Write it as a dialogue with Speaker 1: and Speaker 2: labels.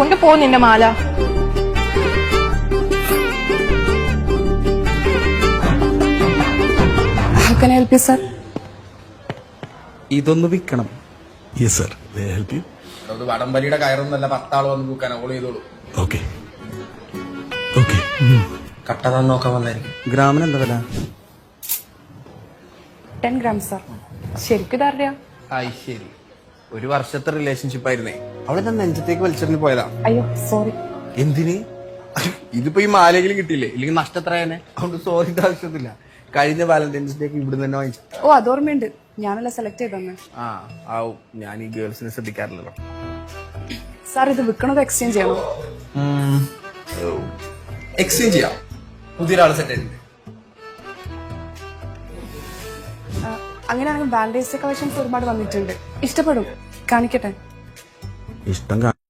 Speaker 1: കൊണ്ടുപോ നിന്റെ മാല.
Speaker 2: How can I help you, sir?
Speaker 3: ഇതൊന്ന് വിൽക്കണം.
Speaker 4: Yes sir, may I help you?
Speaker 3: അത് വടംവലിയുടെ കയറൊന്നല്ല, 10 ആള് വന്ന് ബുക്കാൻ ഓൾ ചെയ്തോളൂ.
Speaker 4: Okay okay.
Speaker 3: കട്ട താൻ നോക്കാൻ വന്നായിരിക്കും. ഗ്രാമിന് എന്താ വില?
Speaker 2: 10 grams, sir. ശരിക്കും ഇതറിയാം.
Speaker 3: ശരി, ഒരു വർഷത്തെ റിലേഷൻഷിപ്പ് ആയിരുന്നേ. അവളെന്താ നെഞ്ചത്തേക്ക് വലിച്ചെറിഞ്ഞ് പോയതാ.
Speaker 2: അയ്യോ സോറി.
Speaker 3: എന്തിന്? ഇതിപ്പോ ഈ മാലെങ്കിലും കിട്ടിയില്ലേ, ഇല്ലെങ്കിൽ നഷ്ടത്രേനെ. അതുകൊണ്ട് സോറിന്റെ ആവശ്യമൊന്നുമില്ല. കഴിഞ്ഞ വാലന്റൈൻസ് ഡേക്ക് ഇവിടുന്ന് തന്നെ വാങ്ങിച്ചു.
Speaker 2: ഓ അതോർമ്മയുണ്ട്, ഞാനല്ല സെലക്ട് ചെയ്തെന്ന്.
Speaker 3: ആവും. ഞാൻ ഈ ഗേൾസിനെ ശ്രദ്ധിക്കാറില്ലല്ലോ.
Speaker 2: സാർ ഇത് വിൽക്കണത് എക്സ്ചേഞ്ച് ചെയ്യണോ?
Speaker 3: എക്സ്ചേഞ്ച് ചെയ്യാം. പുതിയൊരാള് സെറ്റ് ആയിട്ടുണ്ട്.
Speaker 2: അങ്ങനെയാണെങ്കിൽ വാലന്റൈൻസ് ഡേ കളക്ഷൻസ് ഒരുപാട് വന്നിട്ടുണ്ട്. ഇഷ്ടപ്പെടും, കാണിക്കട്ടെ.
Speaker 3: ഇഷ്ടം